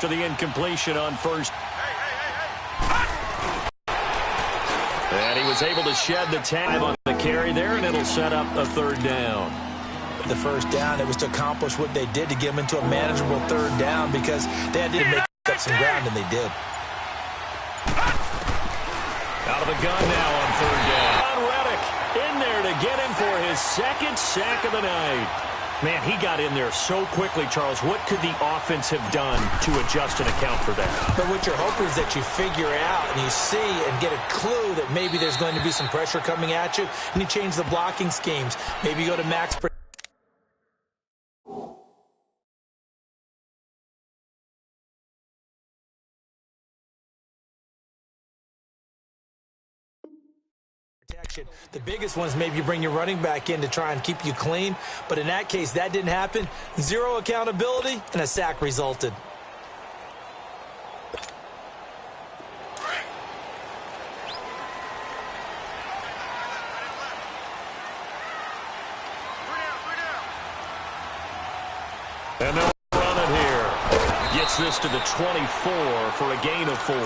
after the incompletion on first. And he was able to shed the tag on the carry there, and it'll set up a third down. The first down, it was to accomplish what they did to get them into a manageable third down because they had to make up some ground, and they did. Out of the gun now on third down. Reddick in there to get him for his second sack of the night. Man, he got in there so quickly, Charles. What could the offense have done to adjust and account for that? But what you're hoping is that you figure out and you see and get a clue that maybe there's going to be some pressure coming at you, and you change the blocking schemes. Maybe you go to max protection. The biggest one is maybe you bring your running back in to try and keep you clean. But in that case, that didn't happen. Zero accountability, and a sack resulted. And they'll run it here. Gets this to the 24 for a gain of 4.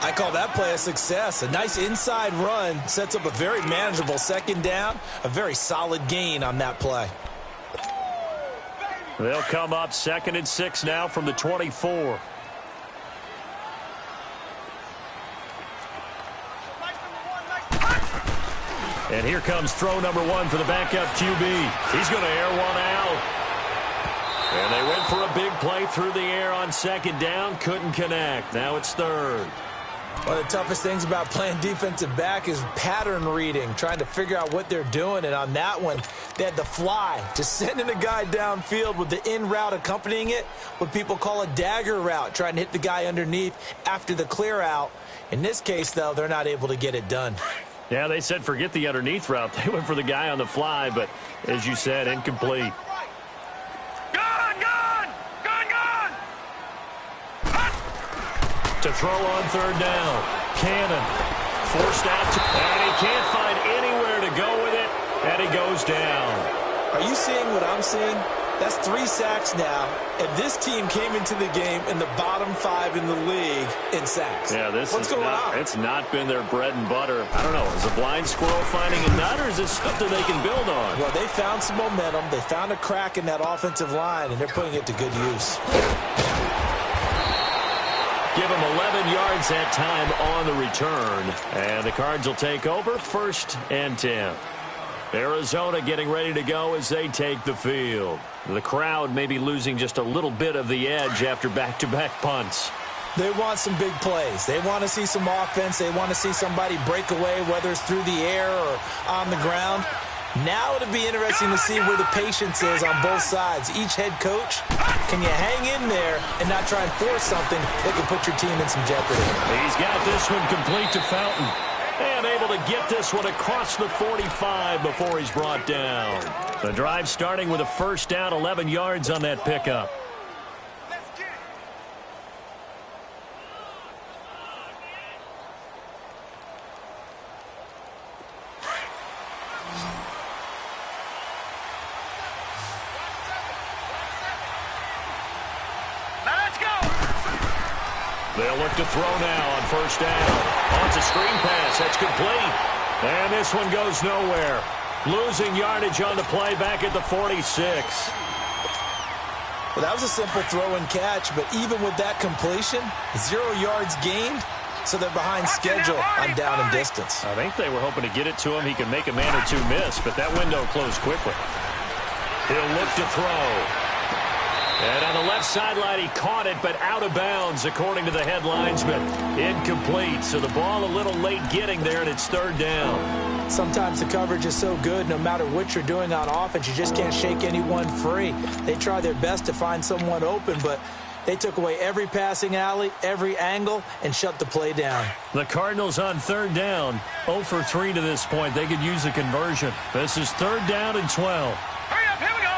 I call that play a success. A nice inside run sets up a very manageable second down, a very solid gain on that play. They'll come up 2nd and 6 now from the 24. And here comes throw number 1 for the backup QB. He's going to air one out. And they went for a big play through the air on second down. Couldn't connect. Now it's third. One of the toughest things about playing defensive back is pattern reading, trying to figure out what they're doing. And on that one, they had the fly, just sending a guy downfield with the in route accompanying it, what people call a dagger route, trying to hit the guy underneath after the clear out. In this case, though, they're not able to get it done. Yeah, they said forget the underneath route. They went for the guy on the fly, but as you said, incomplete. To throw on third down. Cannon forced out, and he can't find anywhere to go with it, and he goes down. Are you seeing what I'm seeing? That's 3 sacks now, and this team came into the game in the bottom 5 in the league in sacks. Yeah, What's going on? It's not been their bread and butter. I don't know. Is a blind squirrel finding a nut, or is this something they can build on? Well, they found some momentum. They found a crack in that offensive line, and they're putting it to good use. Give him 11 yards that time on the return. And the Cards will take over 1st and 10. Arizona getting ready to go as they take the field. The crowd may be losing just a little bit of the edge after back-to-back punts. They want some big plays. They want to see some offense. They want to see somebody break away, whether it's through the air or on the ground. Now it'll be interesting to see where the patience is on both sides. Each head coach, can you hang in there and not try and force something that can put your team in some jeopardy? He's got this one complete to Fountain. And able to get this one across the 45 before he's brought down. The drive starting with a first down, 11 yards on that pickup. They'll look to throw now on first down. Oh, it's a screen pass. That's complete. And this one goes nowhere. Losing yardage on the play back at the 46. Well, that was a simple throw and catch, but even with that completion, 0 yards gained, so they're behind schedule on down and distance. I think they were hoping to get it to him. He could make a man or two miss, but that window closed quickly. He'll look to throw. And on the left sideline, he caught it, but out of bounds, according to the headlines, but incomplete. So the ball a little late getting there, and it's third down. Sometimes the coverage is so good, no matter what you're doing on offense, you just can't shake anyone free. They try their best to find someone open, but they took away every passing alley, every angle, and shut the play down. The Cardinals on third down, 0 for 3 to this point. They could use a conversion. This is third down and 12. Hurry up, here we go.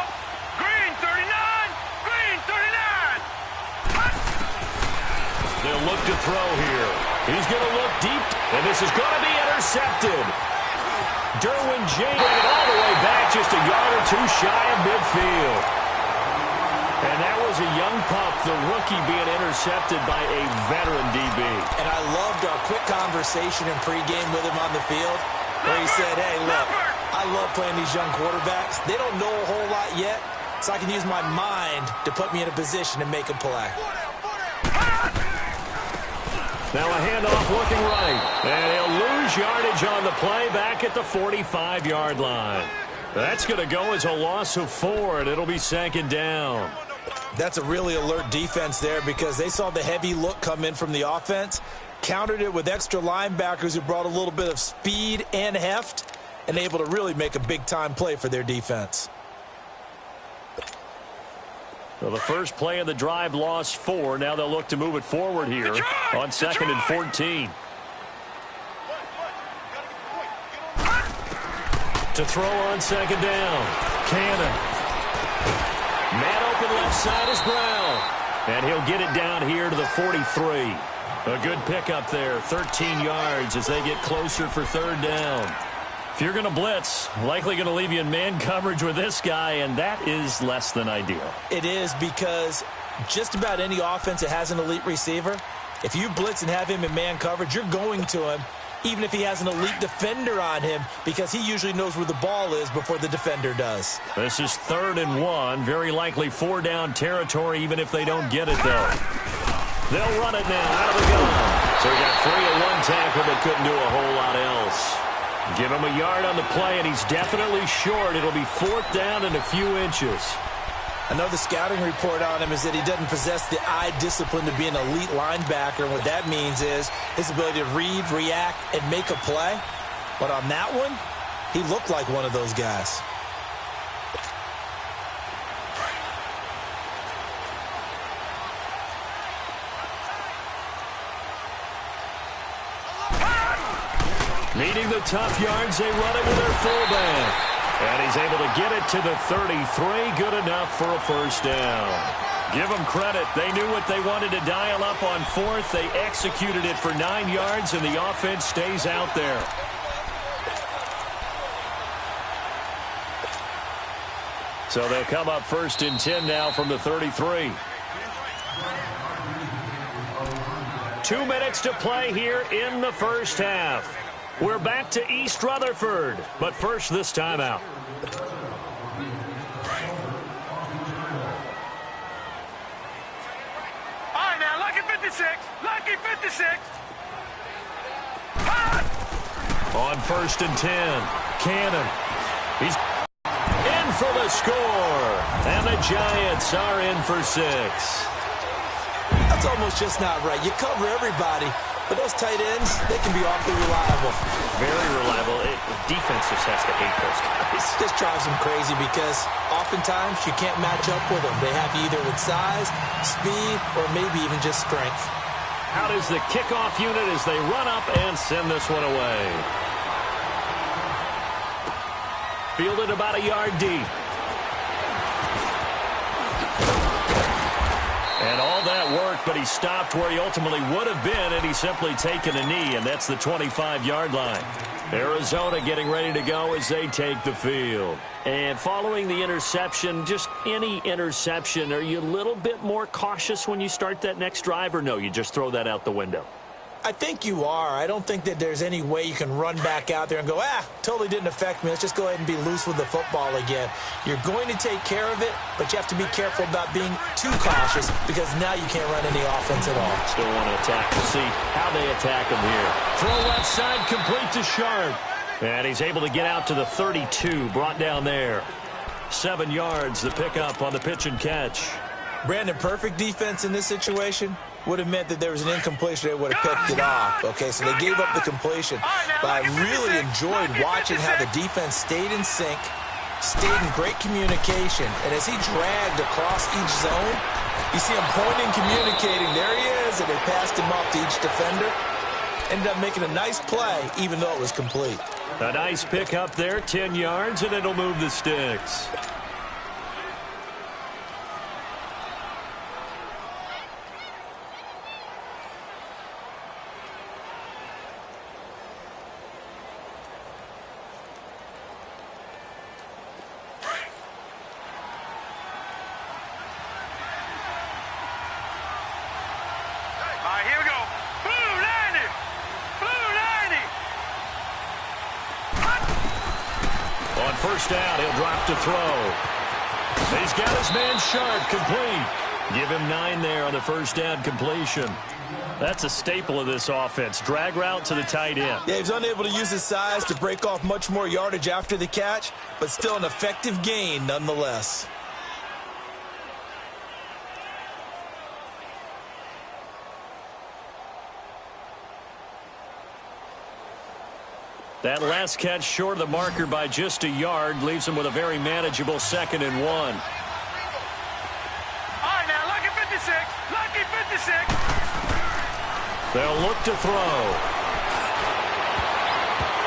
They'll look to throw here. He's going to look deep, and this is going to be intercepted. Derwin James bringing it all the way back, just a yard or two shy of midfield. And that was was a young pup, the rookie being intercepted by a veteran DB. And I loved our quick conversation in pregame with him on the field where he said, hey, look, I love playing these young quarterbacks. They don't know a whole lot yet, so I can use my mind to put me in a position to make a play. Now a handoff looking right. And he'll lose yardage on the play back at the 45-yard line. That's going to go as a loss of 4, and it'll be 2nd down. That's a really alert defense there because they saw the heavy look come in from the offense, countered it with extra linebackers who brought a little bit of speed and heft, and able to really make a big-time play for their defense. Well, the first play of the drive lost 4. Now they'll look to move it forward here on 2nd and 14. To throw on 2nd down. Cannon. Man open left side is Brown. And he'll get it down here to the 43. A good pickup there. 13 yards as they get closer for 3rd down. If you're going to blitz, likely going to leave you in man coverage with this guy, and that is less than ideal. It is because just about any offense that has an elite receiver, if you blitz and have him in man coverage, you're going to him, even if he has an elite defender on him, because he usually knows where the ball is before the defender does. This is 3rd and 1. Very likely 4-down territory, even if they don't get it, though. They'll run it now out of the gun. So he got 3 in 1 tackle, but couldn't do a whole lot else. Give him a yard on the play, and he's definitely short. It'll be 4th down and a few inches. Another scouting report on him is that he doesn't possess the eye discipline to be an elite linebacker. And what that means is his ability to read, react, and make a play. But on that one, he looked like one of those guys. Needing the tough yards, they run it with their fullback. And he's able to get it to the 33. Good enough for a 1st down. Give them credit. They knew what they wanted to dial up on 4th. They executed it for 9 yards, and the offense stays out there. So they'll come up 1st and 10 now from the 33. 2 minutes to play here in the first half. We're back to East Rutherford, but first this timeout. All right, now, lucky 56. Lucky 56. On 1st and 10, Cannon. He's in for the score. And the Giants are in for 6. That's almost just not right. You cover everybody, but those tight ends, they can be awfully reliable. Very reliable. Defense just has to hate those guys. It just drives them crazy because oftentimes you can't match up with them. They have you either with size, speed, or maybe even just strength. Out is the kickoff unit as they run up and send this one away. Fielded about a yard deep. And all that worked, but he stopped where he ultimately would have been, and he's simply taken a knee, and that's the 25-yard line. Arizona getting ready to go as they take the field. And following the interception, just any interception, are you a little bit more cautious when you start that next drive, or no, you just throw that out the window? I think you are. I don't think that there's any way you can run back out there and go, totally didn't affect me. Let's just go ahead and be loose with the football again. You're going to take care of it, but you have to be careful about being too cautious because now you can't run any offense at all. Still want to attack. We'll see how they attack him here. Throw left side, complete to Sharp. And he's able to get out to the 32, brought down there. 7 yards, the pickup on the pitch and catch. Brandon, perfect defense in this situation would have meant that there was an incompletion. They would have picked it off. Okay, so they gave up the completion. But I really enjoyed watching how the defense stayed in sync, stayed in great communication. And as he dragged across each zone, you see him pointing, communicating. There he is, and they passed him off to each defender. Ended up making a nice play, even though it was complete. A nice pick up there, 10 yards, and it'll move the sticks. first down. He'll drop to throw. He's got his man Sharp complete. Give him 9 there on the first down completion. That's a staple of this offense. Drag route to the tight end. Yeah, he's unable to use his size to break off much more yardage after the catch, but still an effective gain nonetheless. That last catch short of the marker by just a yard leaves him with a very manageable 2nd and 1. All right, now, lucky 56. Lucky 56. They'll look to throw.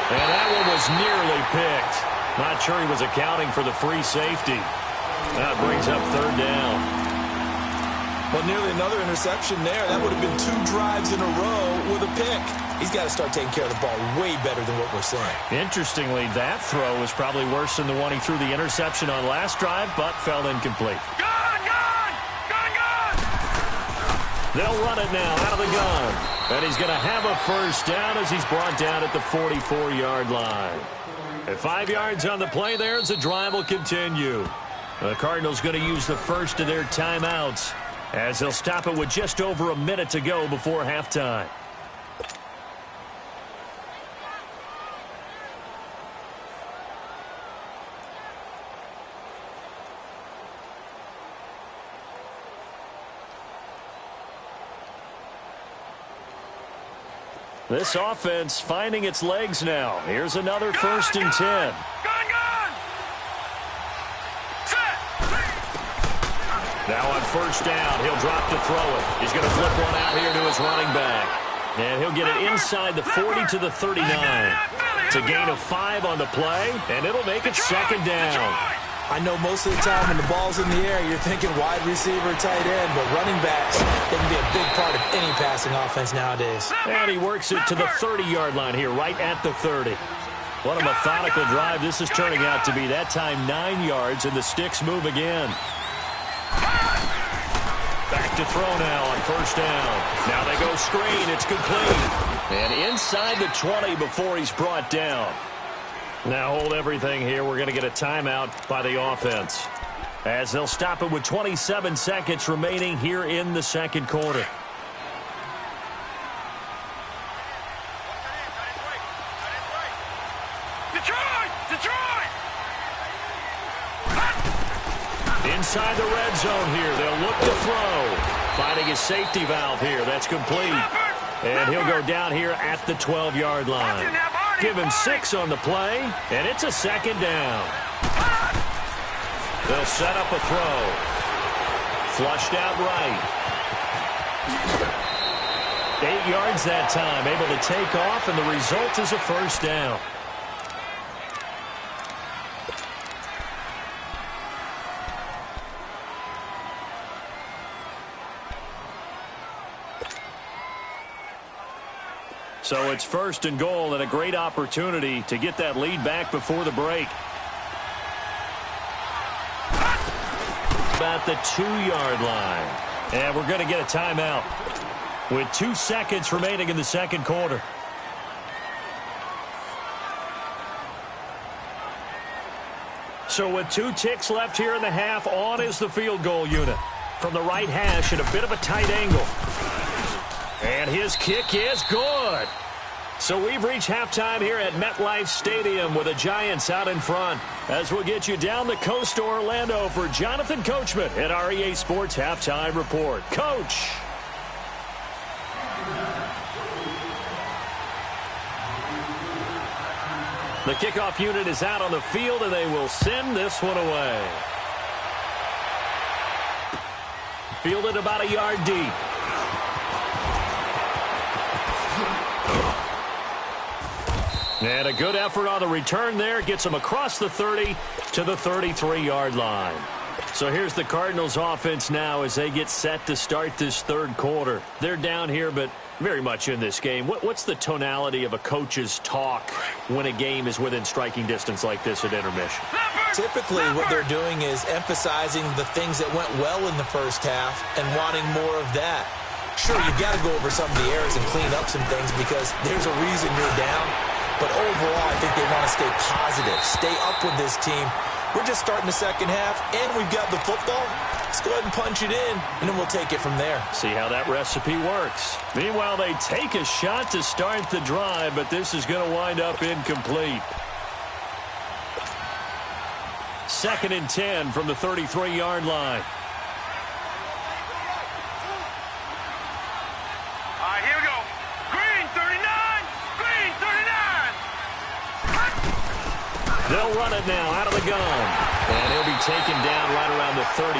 And that one was nearly picked. Not sure he was accounting for the free safety. That brings up 3rd down. Well, nearly another interception there. That would have been 2 drives in a row with a pick. He's got to start taking care of the ball way better than what we're seeing. Interestingly, that throw was probably worse than the one he threw the interception on last drive, but fell incomplete. Gun, gun! Gun, gun! They'll run it now out of the gun. And he's going to have a first down as he's brought down at the 44-yard line. At 5 yards on the play there as the drive will continue. The Cardinals going to use the first of their timeouts as they'll stop it with just over a minute to go before halftime. This offense finding its legs now. Here's another 1st and 10. Gun, gun! Set! Now on first down, he'll drop to throw it. He's going to flip one out here to his running back. And he'll get it inside the 40 to the 39. It's a gain of 5 on the play, and it'll make it 2nd down. I know most of the time when the ball's in the air, you're thinking wide receiver, tight end, but running backs, they can be a big part of any passing offense nowadays. And he works it to the 30-yard line here, right at the 30. What a methodical drive this is turning out to be. That time 9 yards, and the sticks move again. Back to throw now on first down. Now they go screen. It's complete. And inside the 20 before he's brought down. Now hold everything here. We're going to get a timeout by the offense as they'll stop it with 27 seconds remaining here in the 2nd quarter. Detroit! Detroit! Inside the red zone here. They'll look to throw. Finding his safety valve here. That's complete. And he'll go down here at the 12-yard line. Give him 6 on the play, and it's a 2nd down. They'll set up a throw. Flushed out right. 8 yards that time, able to take off, and the result is a first down. So it's 1st and goal and a great opportunity to get that lead back before the break. About the 2-yard line. And we're going to get a timeout with 2 seconds remaining in the 2nd quarter. So with 2 ticks left here in the half, on is the field goal unit. From the right hash at a bit of a tight angle. And his kick is good. So we've reached halftime here at MetLife Stadium with the Giants out in front. As we'll get you down the coast to Orlando for Jonathan Coachman at our EA Sports Halftime Report. Coach. The kickoff unit is out on the field, and they will send this one away. Fielded about a yard deep. And a good effort on the return there. Gets them across the 30 to the 33-yard line. So here's the Cardinals offense now as they get set to start this 3rd quarter. They're down here, but very much in this game. What's the tonality of a coach's talk when a game is within striking distance like this at intermission? Typically, what they're doing is emphasizing the things that went well in the first half and wanting more of that. Sure, you've got to go over some of the errors and clean up some things because there's a reason you're down. but overall, I think they want to stay positive, stay up with this team. We're just starting the second half, and we've got the football. Let's go ahead and punch it in, and then we'll take it from there. See how that recipe works. Meanwhile, they take a shot to start the drive, but this is going to wind up incomplete. 2nd and 10 from the 33-yard line. All right, here we go. Green 39. Green 39. They'll run it now out of the gun. And he'll be taken down right around the 34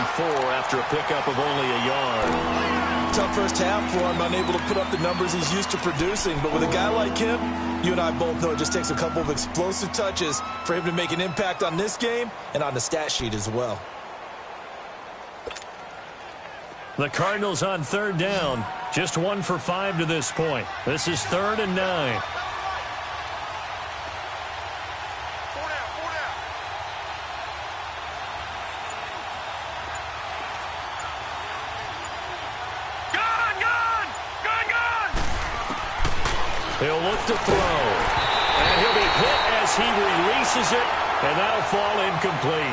after a pickup of only a yard. Tough first half for him, unable to put up the numbers he's used to producing. But with a guy like him, you and I both know it just takes a couple of explosive touches for him to make an impact on this game and on the stat sheet as well. The Cardinals on 3rd down. Just 1 for 5 to this point. This is 3rd and 9. He'll look to throw, and he'll be hit as he releases it, and that'll fall incomplete.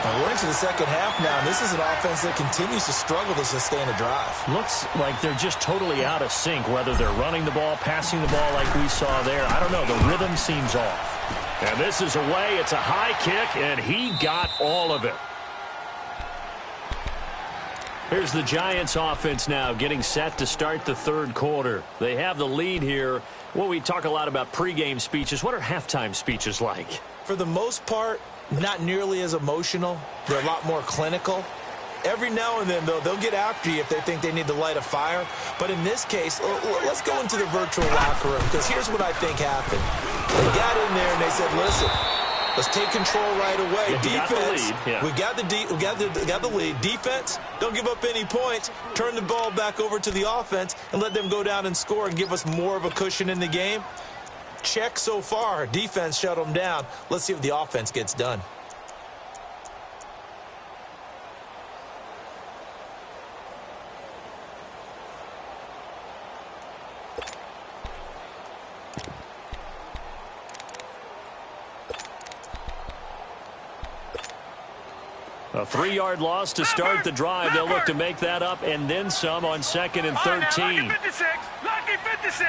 Now we're into the second half now, and this is an offense that continues to struggle to sustain a drive. Looks like they're just totally out of sync, whether they're running the ball, passing the ball like we saw there. I don't know. The rhythm seems off. And this is away. It's a high kick, and he got all of it. Here's the Giants offense now getting set to start the 3rd quarter. They have the lead here. Well, we talk a lot about pregame speeches. What are halftime speeches like? For the most part, not nearly as emotional. They're a lot more clinical. Every now and then, though, they'll get after you if they think they need to light a fire. But in this case, let's go into the virtual locker room, because here's what I think happened. They got in there and they said, listen, let's take control right away. Yeah, defense, we got the lead. Defense, don't give up any points. Turn the ball back over to the offense and let them go down and score and give us more of a cushion in the game. Check so far. Defense shut them down. Let's see if the offense gets done. A 3-yard loss to start the drive. They'll look to make that up and then some on 2nd and 13. Lucky 56. Lucky 56.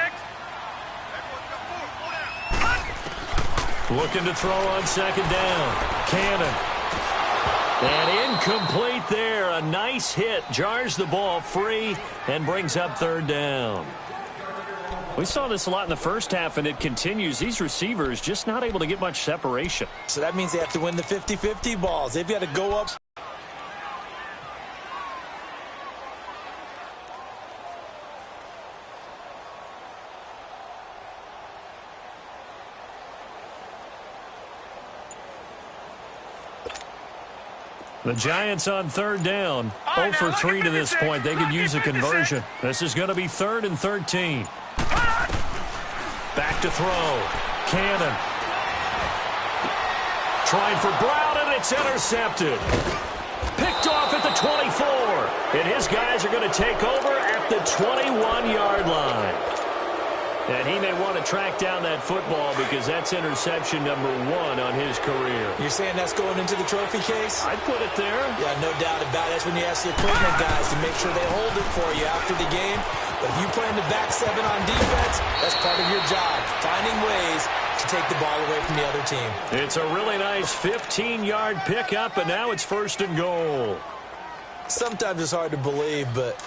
Looking to throw on 2nd down. Cannon. And incomplete there. A nice hit. Jars the ball free and brings up 3rd down. We saw this a lot in the first half, and it continues. These receivers just not able to get much separation. So that means they have to win the 50-50 balls. They've got to go up. The Giants on 3rd down. 0 for 3 to this point. They could use a conversion. This is going to be 3rd and 13. Back to throw. Cannon. Trying for Brown, and it's intercepted. Picked off at the 24. And his guys are going to take over at the 21-yard line. And he may want to track down that football because that's interception number 1 on his career. You're saying that's going into the trophy case? I'd put it there. Yeah, no doubt about it. That's when you ask the equipment guys to make sure they hold it for you after the game. But if you play in the back 7 on defense, that's part of your job, finding ways to take the ball away from the other team. It's a really nice 15-yard pickup, and now it's 1st and goal. Sometimes it's hard to believe, but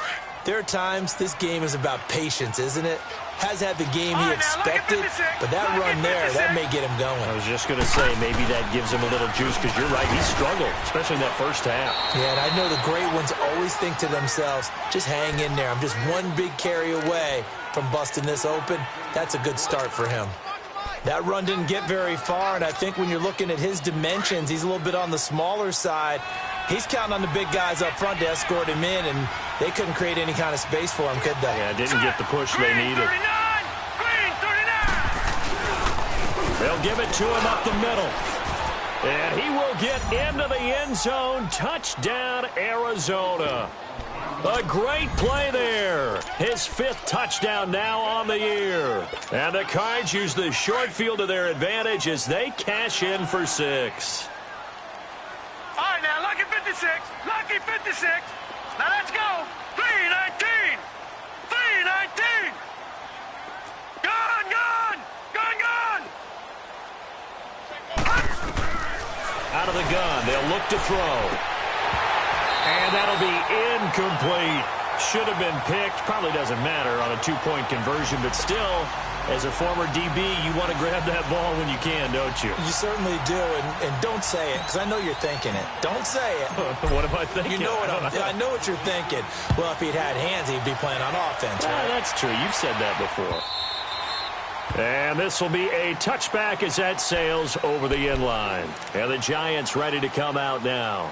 there are times this game is about patience, isn't it? Has had the game he expected, but that run there, that may get him going. I was just going to say, maybe that gives him a little juice, because you're right, he struggled, especially in that first half. Yeah, and I know the great ones always think to themselves, just hang in there. I'm just one big carry away from busting this open. That's a good start for him. That run didn't get very far, and I think when you're looking at his dimensions, he's a little bit on the smaller side. He's counting on the big guys up front to escort him in, and they couldn't create any kind of space for him, could they? Yeah, didn't get the push they needed. Green 39. They'll give it to him up the middle. And he will get into the end zone. Touchdown, Arizona. A great play there. His 5th touchdown now on the year. And the Cards use the short field to their advantage as they cash in for 6. All right, now, lucky 56. Lucky 56. Now, let's go. 319. 319. Gone, gone. Gone, gone. Out of the gun, they'll look to throw. And that'll be incomplete. Should have been picked. Probably doesn't matter on a 2-point conversion, but still, as a former DB, you want to grab that ball when you can, don't you? You certainly do, and don't say it, because I know you're thinking it. Don't say it. What am I thinking? You know what I know what you're thinking. Well, if he'd had hands, he'd be playing on offense, right? That's true. You've said that before. And this will be a touchback as that sails over the end line. And the Giants ready to come out now.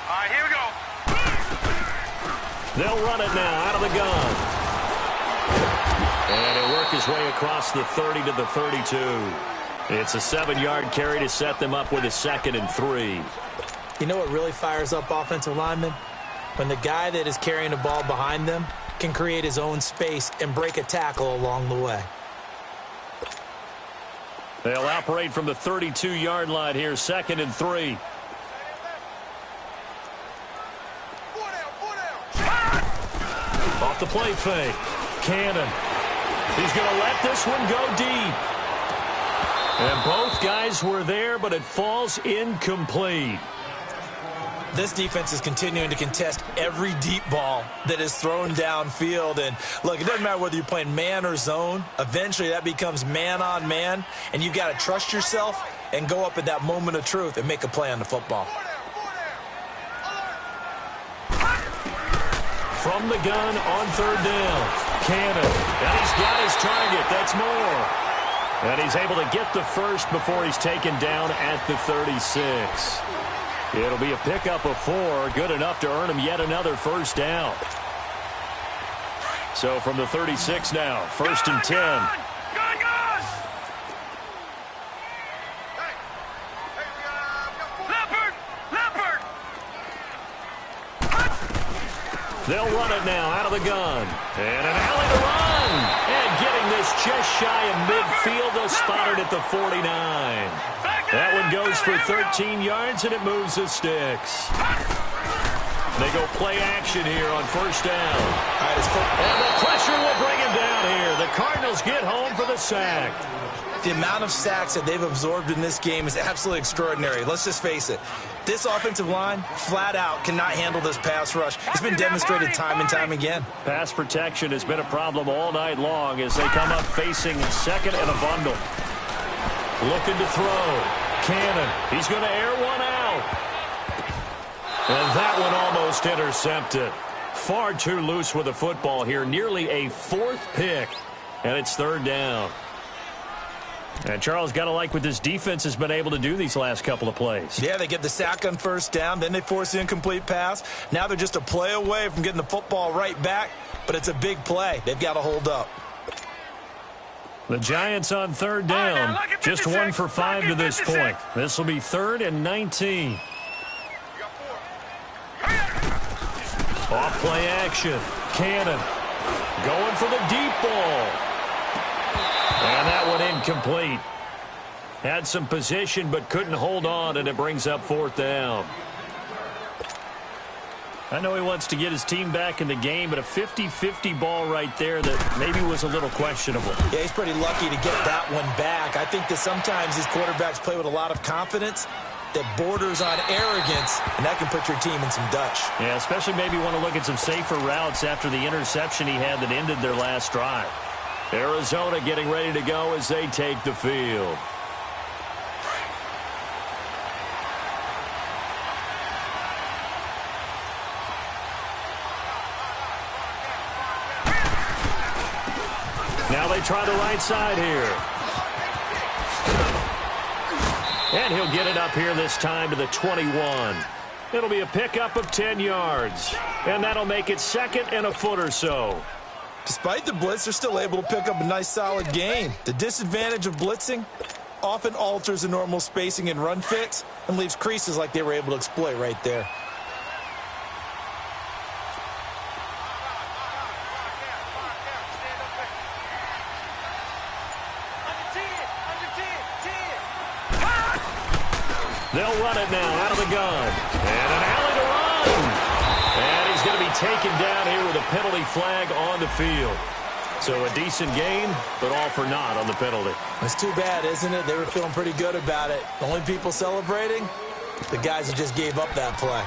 All right, here we go. They'll run it now out of the gun. And he'll work his way across the 30 to the 32. It's a 7-yard carry to set them up with a 2nd and 3. You know what really fires up offensive linemen? When the guy that is carrying the ball behind them can create his own space and break a tackle along the way. They'll operate from the 32-yard line here, 2nd and 3. Off the play fake. Cannon. He's going to let this one go deep. And both guys were there, but it falls incomplete. This defense is continuing to contest every deep ball that is thrown downfield. And, look, it doesn't matter whether you're playing man or zone. Eventually, that becomes man-on-man, and you've got to trust yourself and go up at that moment of truth and make a play on the football. From the gun on 3rd down. Cannon. And he's got his target. That's more. And he's able to get the first before he's taken down at the 36. It'll be a pickup of 4. Good enough to earn him yet another first down. So from the 36 now, 1st and 10. Gone. Leopard. Leopard. They'll run it now out of the gun. And an alley to run. And getting this just shy of midfield. They'll spot it at the 49. That one goes for 13 yards, and it moves the sticks. They go play action here on 1st down. And the pressure will bring him down here. The Cardinals get home for the sack. The amount of sacks that they've absorbed in this game is absolutely extraordinary. Let's just face it. This offensive line, flat out, cannot handle this pass rush. It's been demonstrated time and time again. Pass protection has been a problem all night long as they come up facing 2nd and a bundle. Looking to throw. Cannon. He's going to air one out. And that one almost intercepted. Far too loose with the football here. Nearly a 4th pick. And it's 3rd down. And Charles, got to like what this defense has been able to do these last couple of plays. Yeah, they get the sack on 1st down. Then they force the incomplete pass. Now they're just a play away from getting the football right back. But it's a big play. They've got to hold up. The Giants on 3rd down. Just 1 for 5 to this point. This will be 3rd and 19. Off play action. Cannon. Going for the deep ball. And that one incomplete. Had some position but couldn't hold on, and it brings up 4th down. I know he wants to get his team back in the game, but a 50-50 ball right there that maybe was a little questionable. Yeah, he's pretty lucky to get that one back. I think that sometimes these quarterbacks play with a lot of confidence that borders on arrogance, and that can put your team in some Dutch. Yeah, especially maybe want to look at some safer routes after the interception he had that ended their last drive. Arizona getting ready to go as they take the field. try the right side here. And he'll get it up here this time to the 21. It'll be a pickup of 10 yards. And that'll make it 2nd and a foot or so. Despite the blitz, they're still able to pick up a nice, solid gain. The disadvantage of blitzing often alters the normal spacing and run fits and leaves creases like they were able to exploit right there. They'll run it now out of the gun. And an alley to run. And he's going to be taken down here with a penalty flag on the field. So a decent gain, but all for naught on the penalty. It's too bad, isn't it? They were feeling pretty good about it. The only people celebrating, the guys who just gave up that play.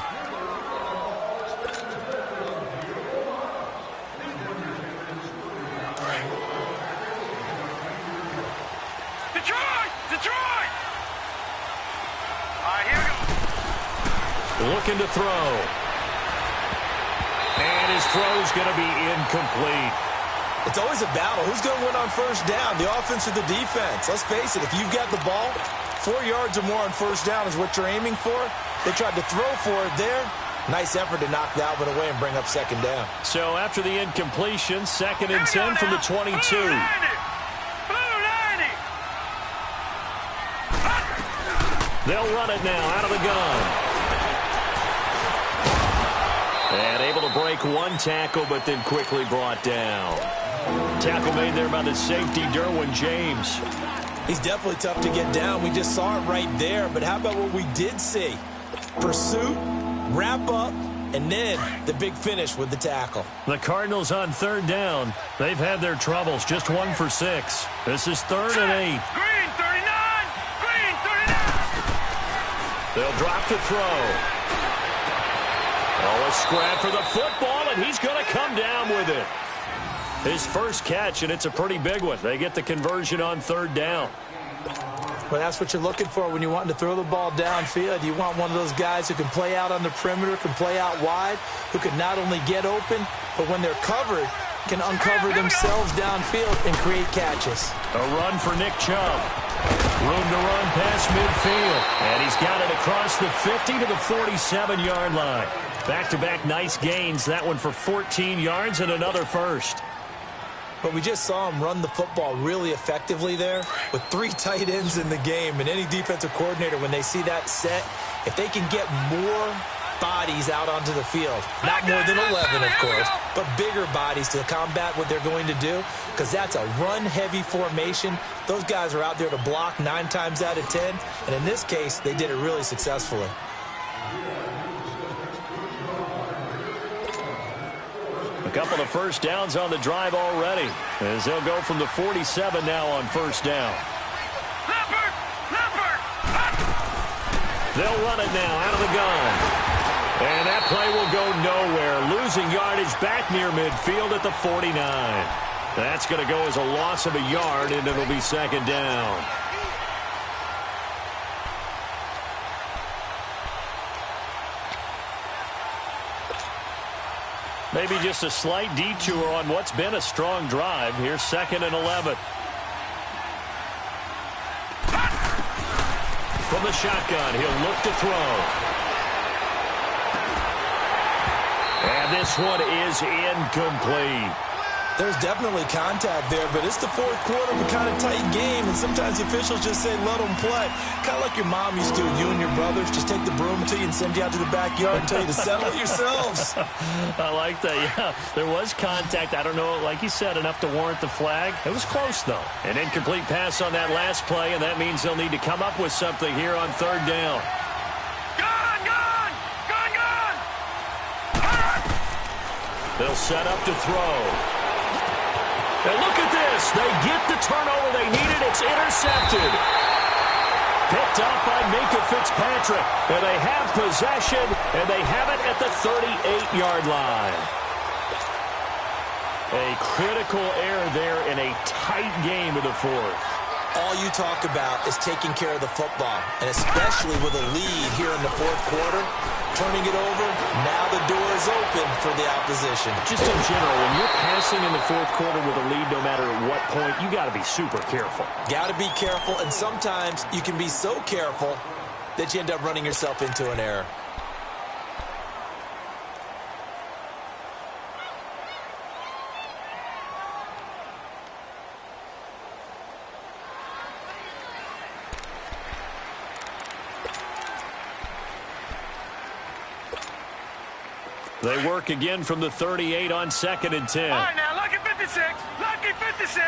Detroit! Detroit! All right, here we go. Looking to throw. And his throw's going to be incomplete. It's always a battle. Who's going to win on first down, the offense or the defense? Let's face it, if you've got the ball, 4 yards or more on first down is what you're aiming for. They tried to throw for it there. Nice effort to knock Dalvin away and bring up 2nd down. So after the incompletion, 2nd and 10 from the 22. They'll run it now out of the gun. And able to break one tackle, but then quickly brought down. Tackle made there by the safety, Derwin James. He's definitely tough to get down. We just saw it right there. But how about what we did see? Pursuit, wrap up, and then the big finish with the tackle. The Cardinals on 3rd down. They've had their troubles. Just 1 for 6. This is 3rd and 8. Green 39! Green 39! They'll drop to throw. Oh, a scrap for the football, and he's going to come down with it. His first catch, and it's a pretty big one. They get the conversion on 3rd down. Well, that's what you're looking for when you're wanting to throw the ball downfield. You want one of those guys who can play out on the perimeter, can play out wide, who can not only get open, but when they're covered, can uncover themselves downfield and create catches. A run for Nick Chubb. Room to run past midfield. And he's got it across the 50 to the 47-yard line. Back-to-back nice gains. That one for 14 yards and another first. But we just saw him run the football really effectively there with 3 tight ends in the game. And any defensive coordinator, when they see that set, if they can get more bodies out onto the field, not more than 11, of course, but bigger bodies to combat what they're going to do, because that's a run-heavy formation. Those guys are out there to block 9 times out of 10. And in this case, they did it really successfully. A couple of first downs on the drive already, as they'll go from the 47 now on first down. They'll run it now out of the gun. And that play will go nowhere. Losing yardage back near midfield at the 49. That's going to go as a loss of a yard, and it'll be 2nd down. Maybe just a slight detour on what's been a strong drive. Here's 2nd and 11. From the shotgun, he'll look to throw. And this one is incomplete. There's definitely contact there, but it's the 4th quarter of a kind of tight game, and sometimes the officials just say, let them play. Kind of like your mom used to, and you and your brothers just take the broom to you and send you out to the backyard and tell you to settle it yourselves. I like that, yeah. There was contact. I don't know, like you said, enough to warrant the flag. It was close, though. An incomplete pass on that last play, and that means they'll need to come up with something here on 3rd down. They'll set up to throw. And look at this. They get the turnover they needed. It's intercepted. Picked up by Minkah Fitzpatrick. And they have possession, and they have it at the 38-yard line. A critical error there in a tight game of the 4th. all you talk about is taking care of the football, and especially with a lead here in the fourth quarter, turning it over, now the door is open for the opposition. Just in general, when you're passing in the fourth quarter with a lead, no matter at what point, you got to be super careful. Got to be careful, and sometimes you can be so careful that you end up running yourself into an error. They work again from the 38 on 2nd and 10. All right, now, lucky 56. Lucky 56.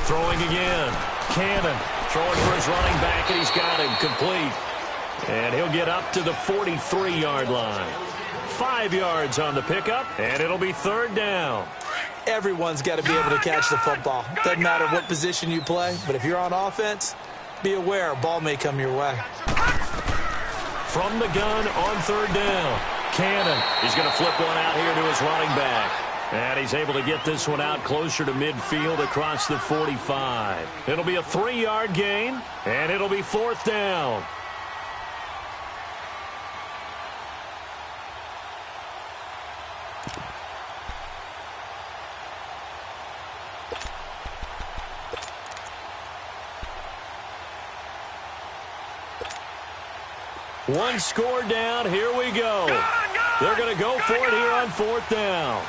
Throwing again. Cannon throwing for his running back, and he's got him complete. And he'll get up to the 43-yard line. 5 yards on the pickup, and it'll be 3rd down. Everyone's got to be able to catch the football. Doesn't matter what position you play, but if you're on offense, be aware a ball may come your way. From the gun on 3rd down. Cannon. He's going to flip one out here to his running back. And he's able to get this one out closer to midfield across the 45. It'll be a 3-yard gain, and it'll be 4th down. One score down. Here we go. They're going to go for it here on 4th down.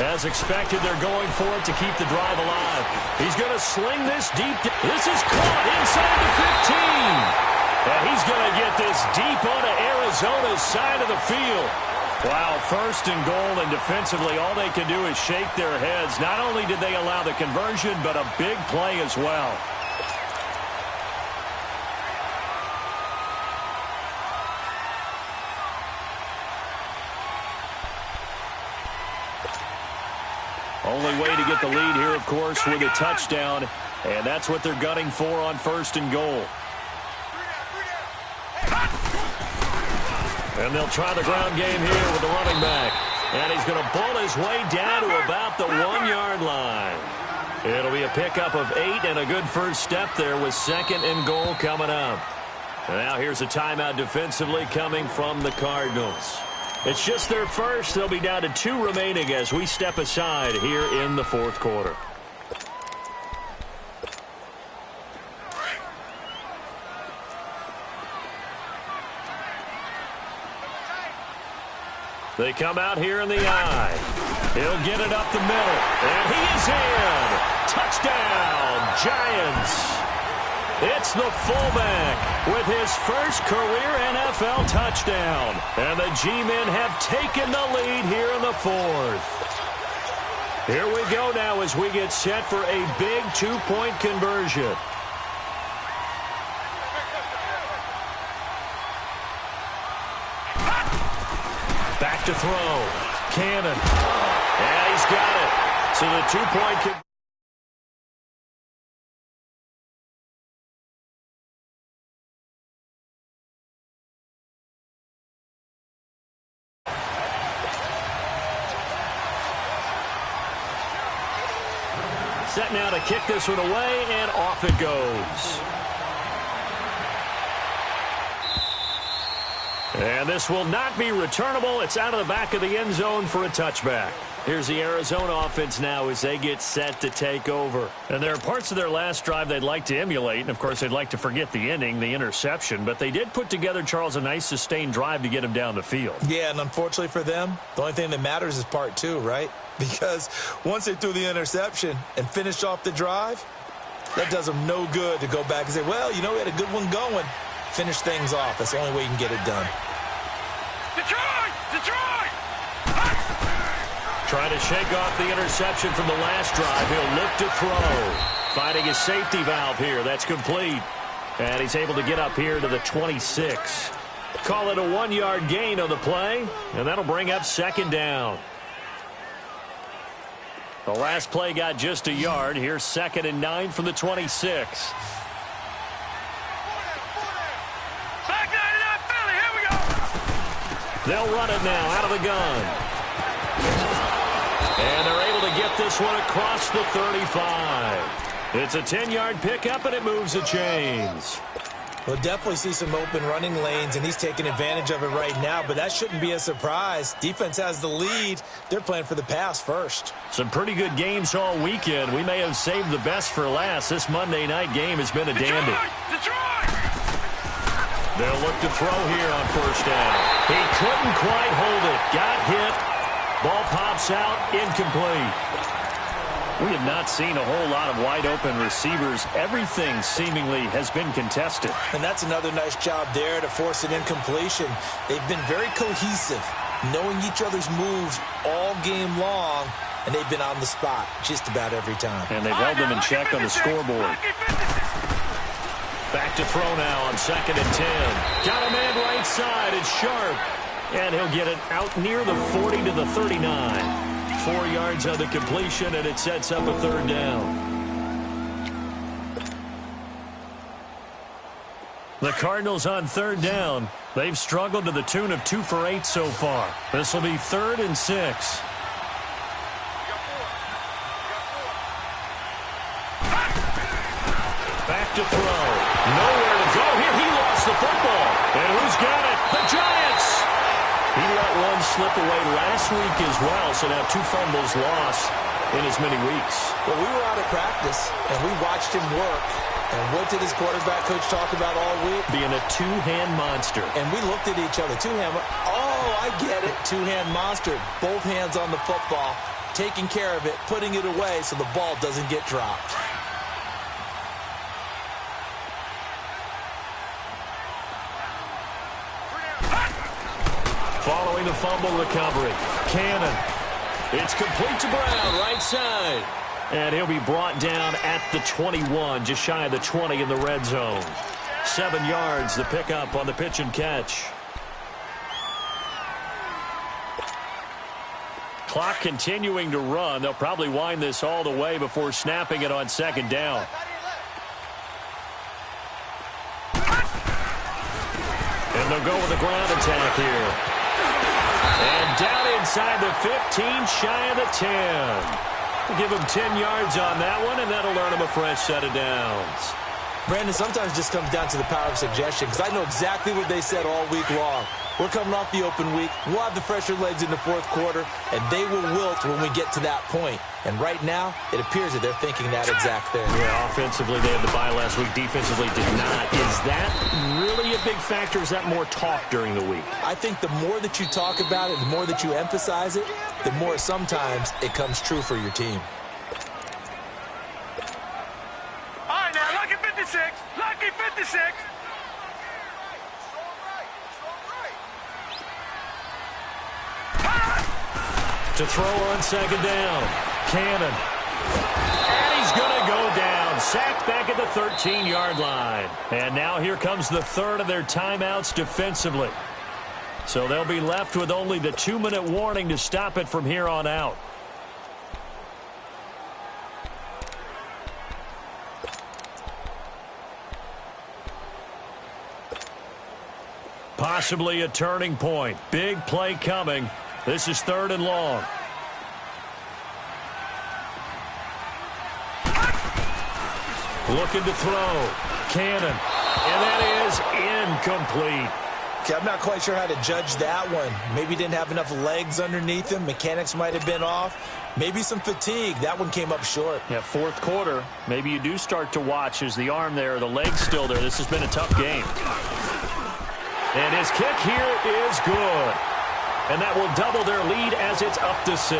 As expected, they're going for it to keep the drive alive. He's going to sling this deep. This is caught inside the 15. And he's going to get this deep onto Arizona's side of the field. Wow, 1st and goal, and defensively, all they can do is shake their heads. Not only did they allow the conversion, but a big play as well. Only way to get the lead here, of course, with a touchdown, and that's what they're gunning for on 1st and goal. And they'll try the ground game here with the running back. And he's going to bull his way down to about the 1-yard line. It'll be a pickup of 8 and a good first step there with 2nd and goal coming up. And now here's a timeout defensively coming from the Cardinals. It's just their first. They'll be down to 2 remaining as we step aside here in the fourth quarter. They come out here in the eye. He'll get it up the middle. And he is in. Touchdown, Giants. It's the fullback with his first career NFL touchdown. And the G-men have taken the lead here in the fourth. Here we go now as we get set for a big 2-point conversion. Back to throw. Cannon. And he's got it. So the 2-point conversion. Set now to kick this one away, and off it goes. And this will not be returnable. It's out of the back of the end zone for a touchback. Here's the Arizona offense now as they get set to take over. And there are parts of their last drive they'd like to emulate. And, of course, they'd like to forget the ending, the interception. But they did put together, Charles, a nice sustained drive to get him down the field. Yeah, and unfortunately for them, the only thing that matters is part 2, right? Because once they threw the interception and finished off the drive, that does them no good to go back and say, well, you know, we had a good one going. Finish things off. That's the only way you can get it done. Detroit! Detroit! Trying to shake off the interception from the last drive. He'll look to throw. Finding his safety valve here. That's complete. And he's able to get up here to the 26. Call it a 1-yard gain on the play. And that'll bring up 2nd down. The last play got just a yard. Here's 2nd and 9 from the 26. Back 99 Philly, here we go. They'll run it now out of the gun. And they're able to get this one across the 35. It's a 10-yard pickup, and it moves the chains. We'll definitely see some open running lanes, and he's taking advantage of it right now, but that shouldn't be a surprise. Defense has the lead. They're playing for the pass first. Some pretty good games all weekend. We may have saved the best for last. This Monday night game has been a dandy. Detroit! They'll look to throw here on first down. He couldn't quite hold it. Got hit. Ball pops out. Incomplete. We have not seen a whole lot of wide-open receivers. Everything seemingly has been contested. And that's another nice job there to force an incompletion. They've been very cohesive, knowing each other's moves all game long, and they've been on the spot just about every time. And they've held them in check on the scoreboard. Back to throw now on 2nd and 10. Got a man right side. It's Sharp. And he'll get it out near the 40 to the 39. 4 yards on the completion, and it sets up a 3rd down. The Cardinals on 3rd down. They've struggled to the tune of 2 for 8 so far. This will be 3rd and 6. Back to throw. Nowhere to go here. He lost the football. And who's got it? The Giants! He let one slip away last week as well, so now 2 fumbles lost in as many weeks. Well, we were out at practice, and we watched him work. And what did his quarterback coach talk about all week? Being a 2-hand monster. And we looked at each other. 2-hand. Oh, I get it. 2-hand monster. Both hands on the football, taking care of it, putting it away so the ball doesn't get dropped. Following the fumble recovery, Cannon. It's complete to Brown, right side. And he'll be brought down at the 21, just shy of the 20 in the red zone. 7 yards, the pickup on the pitch and catch. Clock continuing to run. They'll probably wind this all the way before snapping it on 2nd down. And they'll go with a ground attack here. And down inside the 15, shy of the 10. We'll give him 10 yards on that one, and that'll earn him a fresh set of downs. Brandon, sometimes it just comes down to the power of suggestion, because I know exactly what they said all week long. We're coming off the open week. We'll have the fresher legs in the 4th quarter, and they will wilt when we get to that point. And right now, it appears that they're thinking that exact thing. Yeah, offensively, they had the bye last week. Defensively, did not. Is that really a big factor? Is that more talk during the week? I think the more that you talk about it, the more that you emphasize it, the more sometimes it comes true for your team. All right, now, lucky 56. Lucky 56. To throw on 2nd down. Cannon. And he's going to go down. Sacked back at the 13-yard line. And now here comes the 3rd of their timeouts defensively. So they'll be left with only the 2-minute warning to stop it from here on out. Possibly a turning point. Big play coming. This is 3rd and long. Looking to throw. Cannon. And that is incomplete. Okay, I'm not quite sure how to judge that one. Maybe didn't have enough legs underneath him. Mechanics might have been off. Maybe some fatigue. That one came up short. Yeah, 4th quarter. Maybe you do start to watch as the arm there, the leg's still there. This has been a tough game. And his kick here is good. And that will double their lead as it's up to 6.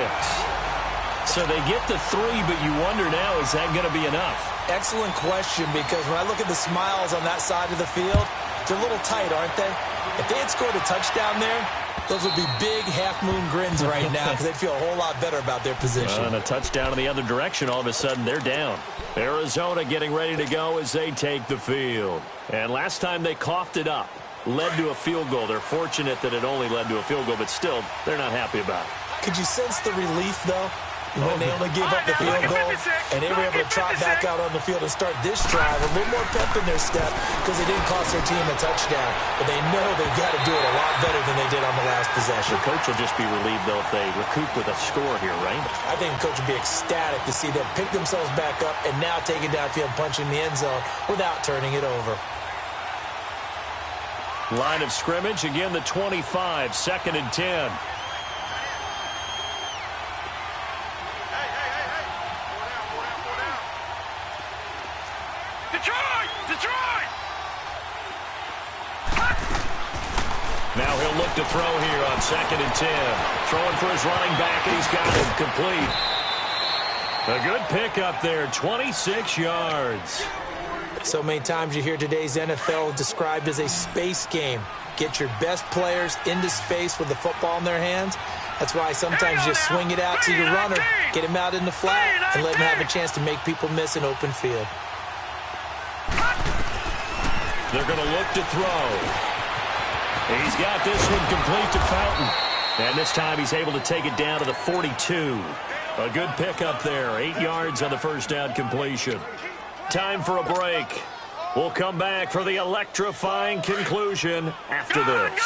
So they get the 3, but you wonder now, is that going to be enough? Excellent question, because when I look at the smiles on that side of the field, they're a little tight, aren't they? If they had scored a touchdown there, those would be big half-moon grins right now, because they'd feel a whole lot better about their position. And a touchdown in the other direction, all of a sudden they're down. Arizona getting ready to go as they take the field. And last time they coughed it up. Led to a field goal. They're fortunate that it only led to a field goal, but still, they're not happy about it. Could you sense the relief, though? When they only gave up the field goal, and they were able to trot back out on the field and start this drive, a little more pep in their step because it didn't cost their team a touchdown. But they know they've got to do it a lot better than they did on the last possession. The coach will just be relieved, though, if they recoup with a score here, right? I think the coach would be ecstatic to see them pick themselves back up and now take it downfield, punching the end zone without turning it over. Line of scrimmage, again the 25, 2nd and 10. Detroit! Now he'll look to throw here on 2nd and 10. Throwing for his running back, and he's got him complete. A good pickup there, 26 yards. So many times you hear today's NFL described as a space game. Get your best players into space with the football in their hands. That's why sometimes you swing it out to your runner, get him out in the flat, and let him have a chance to make people miss an open field. They're going to look to throw. He's got this one complete to Fountain. And this time he's able to take it down to the 42. A good pickup there. 8 yards on the first down completion. Time for a break. We'll come back for the electrifying conclusion after this.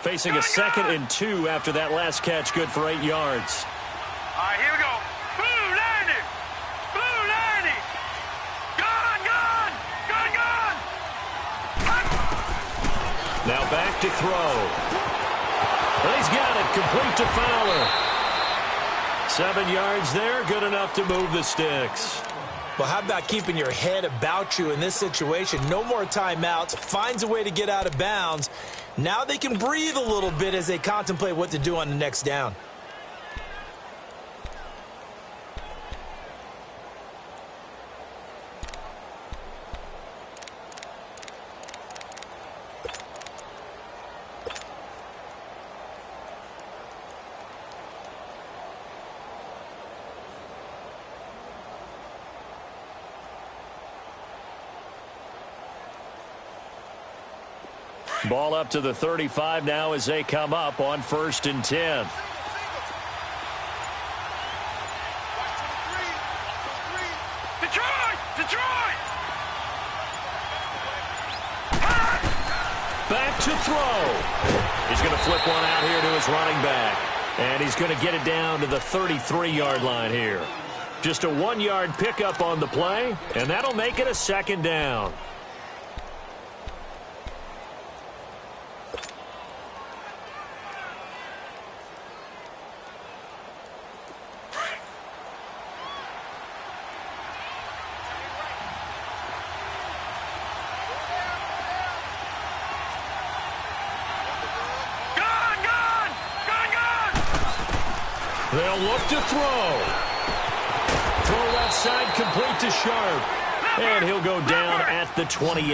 Facing a 2nd and 2 after that last catch, good for 8 yards. All right, here we go. Blue landing! Blue landing! Gone! Now back to throw. And he's got it, complete to Fowler. 7 yards there, good enough to move the sticks. Well, how about keeping your head about you in this situation? No more timeouts. Finds a way to get out of bounds. Now they can breathe a little bit as they contemplate what to do on the next down. Ball up to the 35 now as they come up on 1st and 10. Detroit! Back to throw. He's going to flip one out here to his running back. And he's going to get it down to the 33-yard line here. Just a 1-yard pickup on the play, and that'll make it a 2nd down. They'll look to throw. Throw left side, complete to Sharp. And he'll go down at the 28.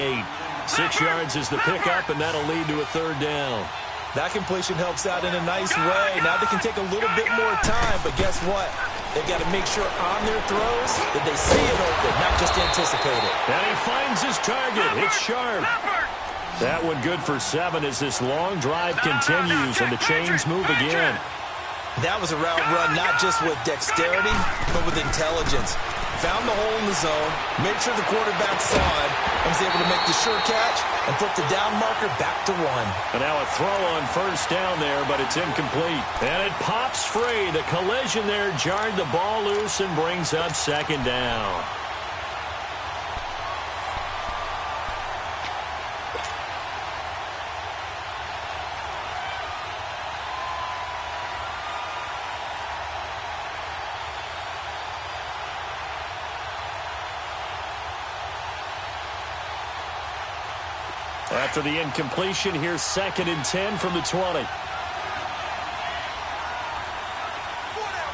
6 yards is the pickup, and that'll lead to a 3rd down. That completion helps out in a nice way. Now they can take a little bit more time, but guess what? They've got to make sure on their throws that they see it open, not just anticipate it. And he finds his target. It's Sharp. That one good for 7 as this long drive continues and the chains move again. That was a route run not just with dexterity, but with intelligence. Found the hole in the zone, made sure the quarterback saw it, and was able to make the sure catch and flip the down marker back to 1. And now a throw on 1st down there, but it's incomplete. And it pops free. The collision there jarred the ball loose and brings up 2nd down. After the incompletion, here's 2nd and 10 from the 20. Four down,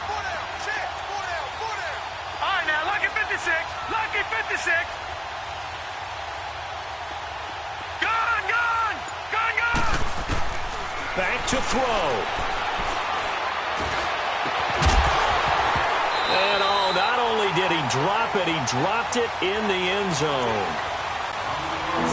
four down. All right, now, lucky 56. Lucky 56. Gone. Back to throw. And not only did he drop it, he dropped it in the end zone.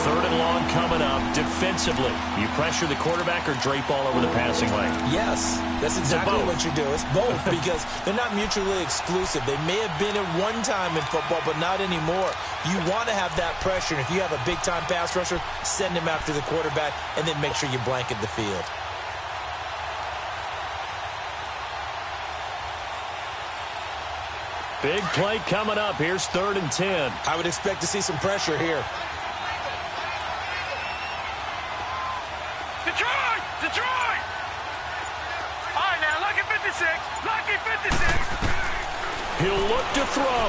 3rd and long coming up. Defensively, you pressure the quarterback or drape all over the passing lane? Yes, that's exactly what you do. It's both because they're not mutually exclusive. They may have been at one time in football, but not anymore. You want to have that pressure, and if you have a big-time pass rusher, send him after the quarterback, and then make sure you blanket the field. Big play coming up. Here's 3rd and 10. I would expect to see some pressure here. Detroit! Detroit! All right, now, lucky 56. Lucky 56. He'll look to throw.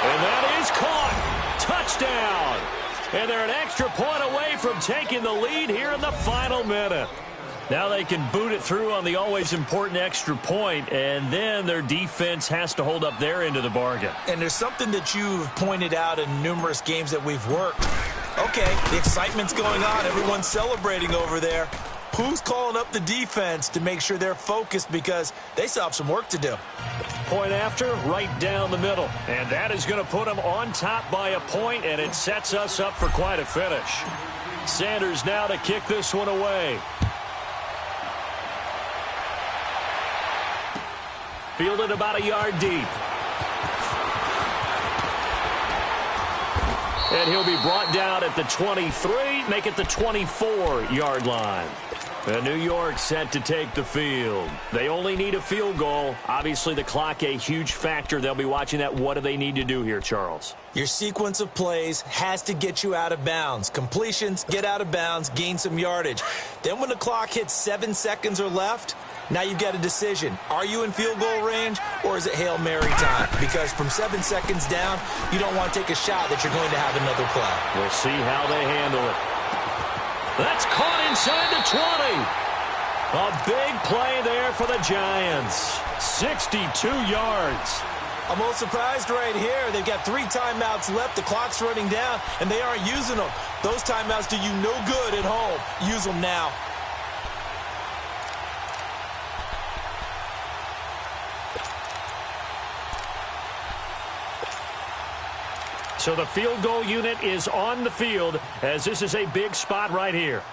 And that is caught. Touchdown. And they're an extra point away from taking the lead here in the final minute. Now they can boot it through on the always important extra point, and then their defense has to hold up their end of the bargain. And there's something that you've pointed out in numerous games that we've worked. Okay, the excitement's going on. Everyone's celebrating over there. Who's calling up the defense to make sure they're focused because they still have some work to do? Point after, right down the middle. And that is going to put them on top by a point, and it sets us up for quite a finish. Sanders now to kick this one away. Fielded about a yard deep. And he'll be brought down at the 23, make it the 24-yard line. And New York set to take the field. They only need a field goal. Obviously, the clock a huge factor. They'll be watching that. What do they need to do here, Charles? Your sequence of plays has to get you out of bounds. Completions, get out of bounds, gain some yardage. Then when the clock hits 7 seconds or left, now you've got a decision. Are you in field goal range or is it Hail Mary time? Because from 7 seconds down, you don't want to take a shot that you're going to have another play. We'll see how they handle it. That's caught inside the 20. A big play there for the Giants. 62 yards. I'm a little surprised right here. They've got 3 timeouts left. The clock's running down, and they aren't using them. Those timeouts do you no good at home. Use them now. So the field goal unit is on the field as this is a big spot right here.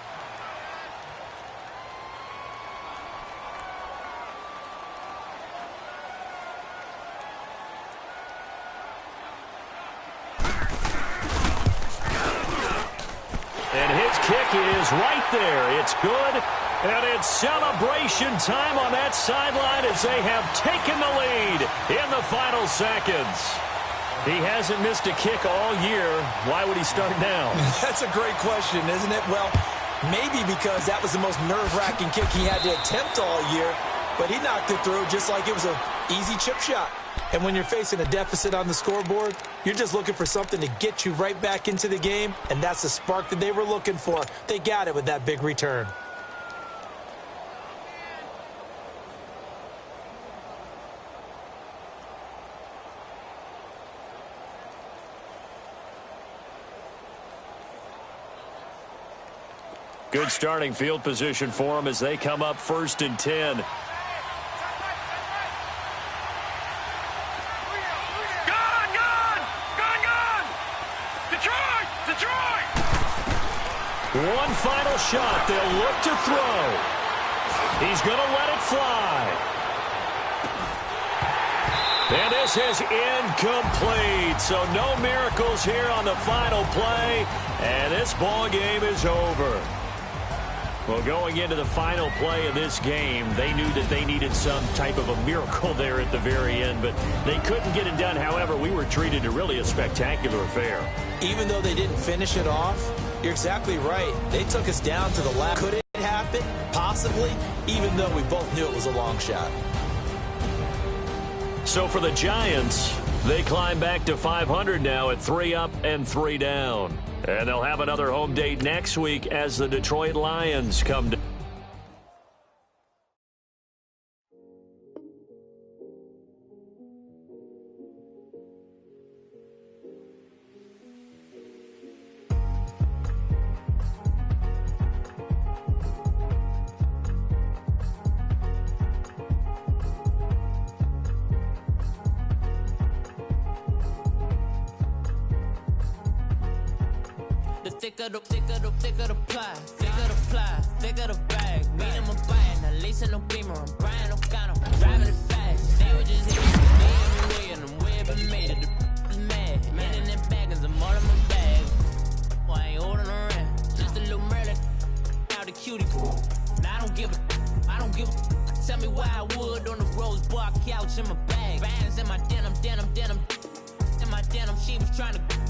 And his kick is right there. It's good. And it's celebration time on that sideline as they have taken the lead in the final seconds. He hasn't missed a kick all year. Why would he start now? That's a great question, isn't it? Well, maybe because that was the most nerve-wracking kick he had to attempt all year, but he knocked it through just like it was an easy chip shot. And when you're facing a deficit on the scoreboard, you're just looking for something to get you right back into the game, and that's the spark that they were looking for. They got it with that big return. Good starting field position for them as they come up 1st and 10. Gun! Gun! Gun! Gun! Detroit! Detroit! One final shot. They'll look to throw. He's going to let it fly. And this is incomplete. So no miracles here on the final play. And this ball game is over. Well, going into the final play of this game, they knew that they needed some type of a miracle there at the very end, but they couldn't get it done. However, we were treated to really a spectacular affair. Even though they didn't finish it off, you're exactly right. They took us down to the last. Could it happen? Possibly, even though we both knew it was a long shot. So for the Giants, they climb back to 500 now at 3 up and 3 down. And they'll have another home date next week as the Detroit Lions come to. thicker the ply, thicker the ply, thicker the bag. Meet him a buying, at least in no beamer. I'm Brian O'Connor, driving it fast. They were just hitting me and I'm way up and made it. The mad, man in that bag is I'm all in my bag. Well, I ain't holding around, just a little Merlin. Out the cutie. Now I don't give a. Tell me why I would on the rose bar couch in my bag. Bands in my denim. In my denim, she was trying to.